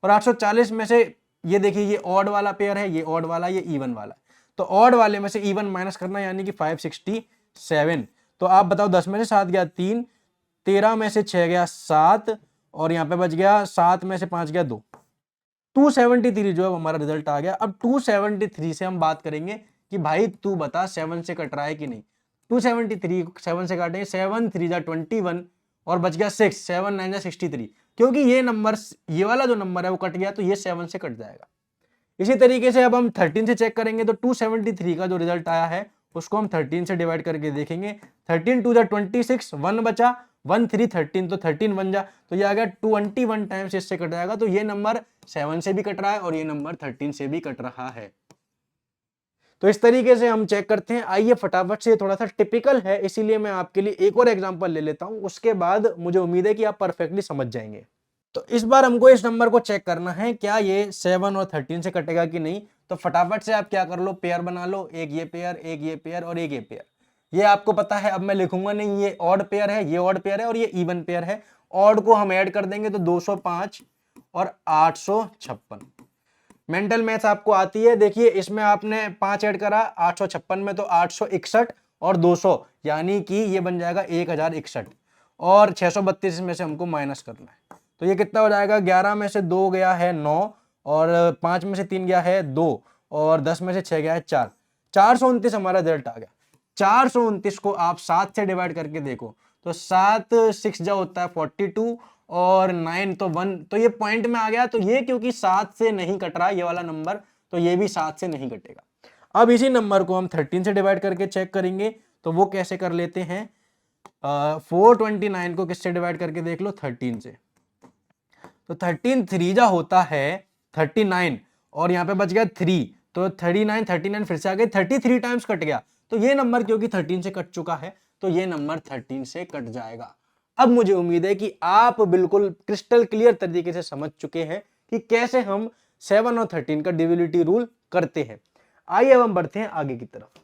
और 840 में से ये देखिए ये ऑड वाला पेयर है, ये ऑड वाला, ये इवन वाला। तो ऑड वाले में से इवन माइनस करना यानी कि 567। तो आप बताओ 10 में से 7 गया 3, 13 में से 6 गया 7 और यहाँ पे बच गया 7 में से 5 गया 2। 273 जो है हमारा रिजल्ट आ गया। अब 273 से हम बात करेंगे कि भाई तू बता 7 से कट रहा है कि नहीं। 273 7 से काटेंगे, 7 3 जा 21 और बच गया 6, 7 9 जा 63। क्योंकि ये नंबर ये वाला जो नंबर है वो कट गया तो ये 7 से कट जाएगा। इसी तरीके से अब हम 13 से चेक करेंगे तो 273 का जो रिजल्ट आया है उसको हम 13 से डिवाइड करके देखेंगे। 13 2 जा 26, 1 बचा, 1 3 13 तो 13 बन जा तो ये आ गया 21 टाइम्स इससे कट जाएगा। तो ये नंबर 7 से भी कट रहा है और ये नंबर 13 से भी कट रहा है। तो इस तरीके से हम चेक करते हैं। आइए फटाफट से, थोड़ा सा टिपिकल है इसीलिए मैं आपके लिए एक और एग्जांपल ले लेता हूं, उसके बाद मुझे उम्मीद है कि आप परफेक्टली समझ जाएंगे। तो इस बार हमको इस नंबर को चेक करना है क्या ये 7 और 13 से कटेगा कि नहीं। तो फटाफट से आप क्या कर लो, पेयर बना लो, एक ये पेयर, एक ये पेयर और एक ये पेयर। ये आपको पता है, अब मैं लिखूंगा नहीं, ये ऑड पेयर है, ये ऑड पेयर है और ये इवन पेयर है। ऑड को हम ऐड कर देंगे तो 205 और 856। मेंटल मैथ्स आपको आती है, देखिए इसमें आपने 5 ऐड करा 856 में तो 861 और 200 यानी कि ये बन जाएगा 1061 और 632 में से हमको माइनस करना है तो ये कितना हो जाएगा। 11 में से 2 गया है 9 और 5 में से 3 गया है 2 और 10 में से 6 गया है 4, 429 हमारा रिजल्ट आ गया। 429 को आप 7 से डिवाइड करके देखो तो 7 6 जा होता है 42 और 9 तो 1, तो ये पॉइंट में आ गया। तो ये क्योंकि 7 से नहीं कट रहा ये वाला नंबर तो ये भी 7 से नहीं कटेगा। अब इसी नंबर को हम 13 से डिवाइड करके चेक करेंगे तो वो कैसे कर लेते हैं। 429 को किससे डिवाइड करके देख लो, 13 से। तो 13 3 जा होता है 39 और यहाँ पे बच गया 3 तो 39 39 फिर से आ गए 33 टाइम्स कट गया। तो ये नंबर क्योंकि 13 से कट चुका है तो ये नंबर 13 से कट जाएगा। अब मुझे उम्मीद है कि आप बिल्कुल क्रिस्टल क्लियर तरीके से समझ चुके हैं कि कैसे हम 7 और 13 का डिविजिबिलिटी रूल करते हैं। आइए अब हम बढ़ते हैं आगे की तरफ।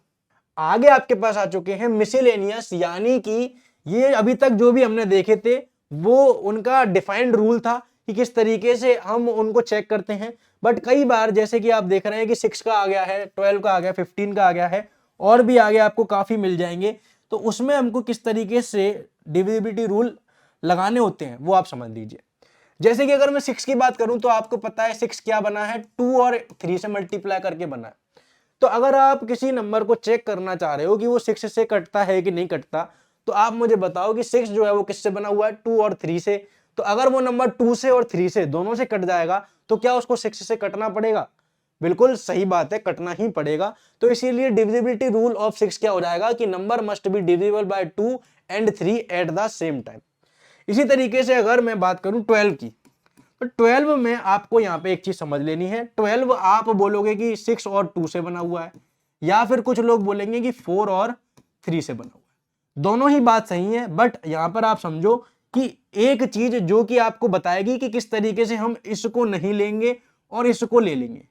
आगे आपके पास आ चुके हैं मिसलेनियस, यानी कि ये अभी तक जो भी हमने देखे थे वो उनका डिफाइंड रूल था कि किस तरीके से हम उनको चेक करते हैं। बट कई बार जैसे कि आप देख रहे हैं कि 6 का आ गया है, 12 का आ गया, 15 का आ गया है और भी आगे आपको काफी मिल जाएंगे। तो उसमें हमको किस तरीके से डिविजिबिलिटी रूल लगाने होते हैं वो आप समझ लीजिए। जैसे कि अगर मैं 6 की बात करूं तो आपको पता है 6 क्या बना है, 2 और 3 से मल्टीप्लाई करके बना है। तो अगर आप किसी नंबर को चेक करना चाह रहे हो कि वो 6 से कटता है कि नहीं कटता, तो आप मुझे बताओ कि 6 जो है वो किससे बना हुआ है, 2 और 3 से। तो अगर वो नंबर 2 से और 3 से दोनों से कट जाएगा तो क्या उसको 6 से कटना पड़ेगा? बिल्कुल सही बात है, कटना ही पड़ेगा। तो इसीलिए डिविजिबिलिटी रूल ऑफ 6 क्या हो जाएगा कि number must be divisible by 2 and 3 at the same time. इसी तरीके से अगर मैं बात करूं 12 की, तो 12 में आपको यहां पे एक चीज समझ लेनी है। 12 आप बोलोगे कि 6 और 2 से बना हुआ है, या फिर कुछ लोग बोलेंगे कि 4 और 3 से बना हुआ है। दोनों ही बात सही है, बट यहां पर आप समझो कि एक चीज जो कि आपको बताएगी कि किस तरीके से हम इसको नहीं लेंगे और इसको ले लेंगे।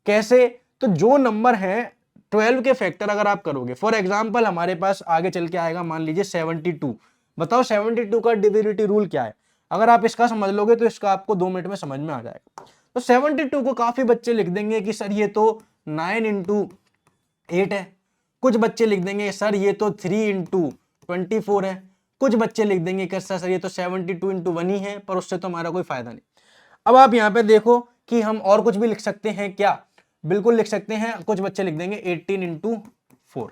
कैसे? तो जो नंबर है 12 के फैक्टर अगर आप करोगे, फॉर एग्जांपल हमारे पास आगे चल के आएगा, मान लीजिए 72। बताओ 72 का डिविजिबिलिटी रूल क्या है? अगर आप इसका समझ लोगे तो इसका आपको 2 मिनट में समझ में आ जाएगा। तो 72 को काफी बच्चे लिख देंगे कि सर ये तो 9 इंटू 8 है। कुछ बच्चे लिख देंगे सर ये तो 3 इंटू 24 है। कुछ बच्चे लिख देंगे कि सर ये तो 72 इंटू 1 ही है, पर उससे तो हमारा कोई फायदा नहीं। अब आप यहाँ पे देखो कि हम और कुछ भी लिख सकते हैं क्या? बिल्कुल लिख सकते हैं। कुछ बच्चे लिख देंगे 18 इंटू 4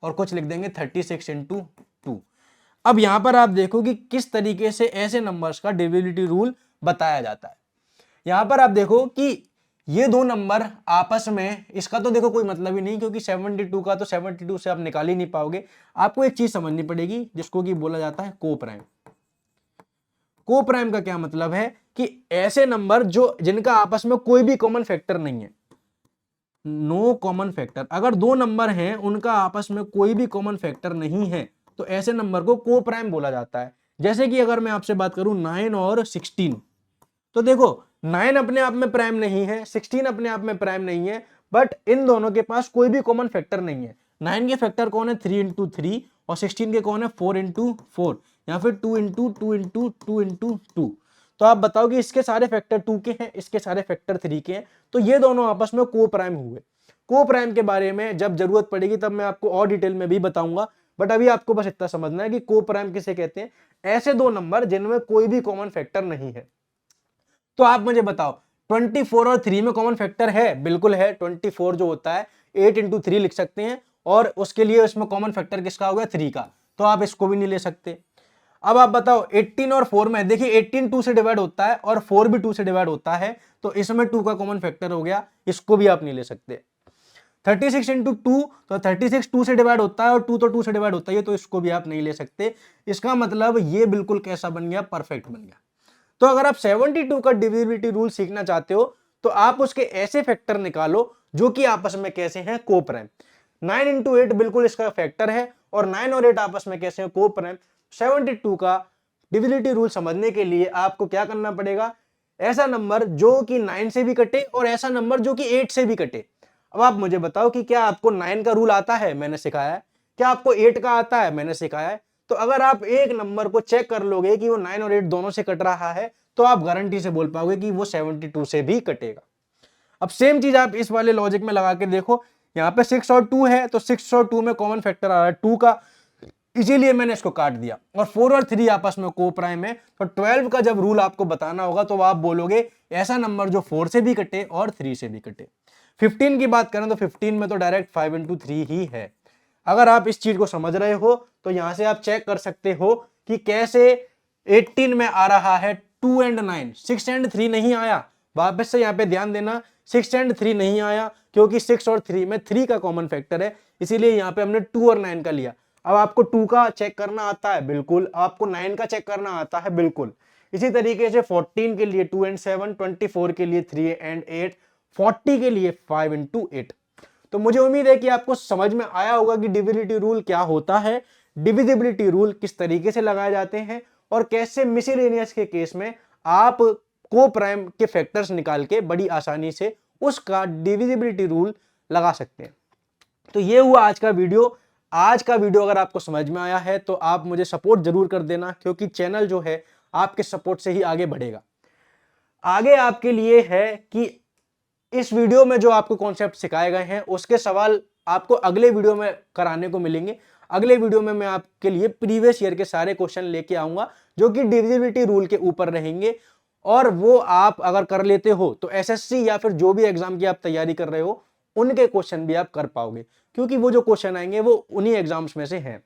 और कुछ लिख देंगे 36 इंटू 2। अब यहां पर आप देखो कि किस तरीके से ऐसे नंबर्स का डिविजिबिलिटी रूल बताया जाता है। यहां पर आप देखो कि ये दो नंबर आपस में, इसका तो देखो कोई मतलब ही नहीं, क्योंकि 72 का तो 72 से आप निकाल ही नहीं पाओगे। आपको एक चीज समझनी पड़ेगी जिसको कि बोला जाता है को प्राइम। को प्राइम का क्या मतलब है कि ऐसे नंबर जो जिनका आपस में कोई भी कॉमन फैक्टर नहीं है, नो कॉमन फैक्टर। अगर दो नंबर हैं उनका आपस में कोई भी कॉमन फैक्टर नहीं है तो ऐसे नंबर को को प्राइम बोला जाता है। जैसे कि अगर मैं आपसे बात करूं 9 और 16, तो देखो 9 अपने आप में प्राइम नहीं है, 16 अपने आप में प्राइम नहीं है, बट इन दोनों के पास कोई भी कॉमन फैक्टर नहीं है। 9 के फैक्टर कौन है? 3 इंटू 3, और 16 के कौन है? 4 इंटू 4, या फिर 2 इंटू 2 इंटू 2 इंटू 2। तो आप बताओ कि इसके सारे फैक्टर 2 के हैं, इसके सारे फैक्टर 3 के हैं, तो ये दोनों आपस में को प्राइम हुए। को प्राइम के बारे में जब जरूरत पड़ेगी तब मैं आपको और डिटेल में भी बताऊंगा, बट अभी आपको बस इतना समझना है कि को प्राइम किसे कहते हैं। ऐसे दो नंबर जिनमें कोई भी कॉमन फैक्टर नहीं है। तो आप मुझे बताओ 24 और 3 में कॉमन फैक्टर है? बिल्कुल है। 24 जो होता है 8 इंटू 3 लिख सकते हैं, और उसके लिए इसमें कॉमन फैक्टर किसका हो गया? 3 का, तो आप इसको भी नहीं ले सकते। अब आप बताओ 18 और 4 में, देखिए 18 2 से डिवाइड होता है और 4 भी 2 से डिवाइड होता है, तो इसमें 2 का कॉमन फैक्टर हो गया, इसको भी आप नहीं ले सकते। 36 इंटू 2, तो 36 2 से डिवाइड होता है और 2 तो 2 से डिवाइड होता है, तो इसको भी आप नहीं ले सकते। इसका मतलब ये बिल्कुल कैसा बन गया? परफेक्ट बन गया। तो अगर आप 72 का डिविजिबिलिटी रूल सीखना चाहते हो तो आप उसके ऐसे फैक्टर निकालो जो कि आपस में कैसे हैं? को प्राइम। 9 इंटू 8 बिल्कुल इसका फैक्टर है, और 9 और 8 आपस में कैसे हैं? को प्राइम। 72 का डिविजिबिलिटी रूल समझने के लिए आपको क्या करना पड़ेगा? ऐसा नंबर जो कि 9 से भी कटे और ऐसा नंबर जो कि 8 से भी कटे। अब आप मुझे बताओ कि क्या आपको 9 का रूल आता है? मैंने सिखाया है। क्या आपको 8 का आता है? मैंने सिखाया है। तो अगर आप एक नंबर को चेक कर लोगे कि वो 9 और 8 दोनों से कट रहा है, तो आप गारंटी से बोल पाओगे कि वो 72 से भी कटेगा। अब सेम चीज आप इस वाले लॉजिक में लगा के देखो, यहाँ पे 6 और 2 है, तो 6 और 2 में कॉमन फैक्टर आ रहा है 2 का, इसीलिए मैंने इसको काट दिया। और 4 और 3 आपस में को प्राइम है, तो 12 का जब रूल आपको बताना होगा तो आप बोलोगे ऐसा नंबर जो 4 से भी कटे और 3 से भी कटे। 15 की बात करें तो 15 में तो डायरेक्ट 5 इंटू 3 ही है। अगर आप इस चीज को समझ रहे हो तो यहां से आप चेक कर सकते हो कि कैसे 18 में आ रहा है 2 एंड 9, 6 एंड 3 नहीं आया। वापस से यहाँ पे ध्यान देना, 6 एंड 3 नहीं आया क्योंकि 6 और 3 में 3 का कॉमन फैक्टर है, इसीलिए यहाँ पे हमने 2 और 9 का लिया। अब आपको 2 का चेक करना आता है? बिल्कुल। आपको 9 का चेक करना आता है? बिल्कुल। इसी तरीके से 14 के लिए 2 एंड 7, 24 के लिए 3 एंड 8, 40 के लिए 5 इंटू 8। तो मुझे उम्मीद है कि आपको समझ में आया होगा कि डिविजिबिलिटी रूल क्या होता है, डिविजिबिलिटी रूल किस तरीके से लगाए जाते हैं, और कैसे मिसलेनियस के केस में आप को प्राइम के फैक्टर्स निकाल के बड़ी आसानी से उसका डिविजिबिलिटी रूल लगा सकते हैं। तो ये हुआ आज का वीडियो। आज का वीडियो अगर आपको समझ में आया है तो आप मुझे सपोर्ट जरूर कर देना, क्योंकि चैनल जो है आपके सपोर्ट से ही आगे बढ़ेगा। आगे आपके लिए है कि इस वीडियो में जो आपको कॉन्सेप्ट सिखाए गए हैं उसके सवाल आपको अगले वीडियो में कराने को मिलेंगे। अगले वीडियो में मैं आपके लिए प्रीवियस ईयर के सारे क्वेश्चन लेके आऊंगा जो कि डिविजिबिलिटी रूल के ऊपर रहेंगे, और वो आप अगर कर लेते हो तो एसएससी या फिर जो भी एग्जाम की आप तैयारी कर रहे हो उनके क्वेश्चन भी आप कर पाओगे, क्योंकि वो जो क्वेश्चन आएंगे वो उन्हीं एग्जाम्स में से हैं।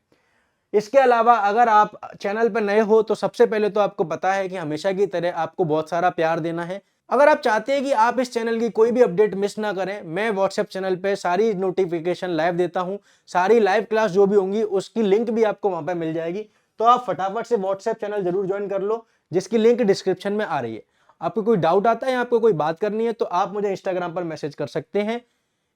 इसके अलावा अगर आप चैनल पर नए हो तो सबसे पहले तो आपको पता है कि हमेशा की तरह आपको बहुत सारा प्यार देना है। अगर आप चाहते हैं कि आप इस चैनल की कोई भी अपडेट मिस ना करें, मैं व्हाट्सएप चैनल पे सारी नोटिफिकेशन लाइव देता हूं। सारी लाइव क्लास जो भी होंगी उसकी लिंक भी आपको वहां पे मिल जाएगी, तो आप फटाफट से व्हाट्सएप चैनल जरूर ज्वाइन कर लो, जिसकी लिंक डिस्क्रिप्शन में आ रही है। आपको कोई डाउट आता है या आपको कोई बात करनी है तो आप मुझे इंस्टाग्राम पर मैसेज कर सकते हैं।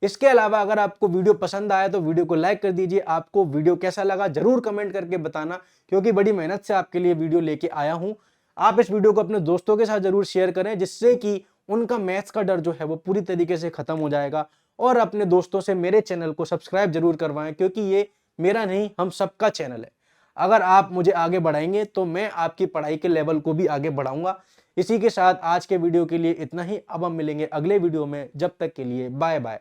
इसके अलावा अगर आपको वीडियो पसंद आया तो वीडियो को लाइक कर दीजिए। आपको वीडियो कैसा लगा जरूर कमेंट करके बताना, क्योंकि बड़ी मेहनत से आपके लिए वीडियो लेके आया हूं। आप इस वीडियो को अपने दोस्तों के साथ जरूर शेयर करें, जिससे कि उनका मैथ्स का डर जो है वो पूरी तरीके से खत्म हो जाएगा। और अपने दोस्तों से मेरे चैनल को सब्सक्राइब जरूर करवाएं, क्योंकि ये मेरा नहीं हम सबका चैनल है। अगर आप मुझे आगे बढ़ाएंगे तो मैं आपकी पढ़ाई के लेवल को भी आगे बढ़ाऊंगा। इसी के साथ आज के वीडियो के लिए इतना ही। अब हम मिलेंगे अगले वीडियो में, जब तक के लिए बाय बाय।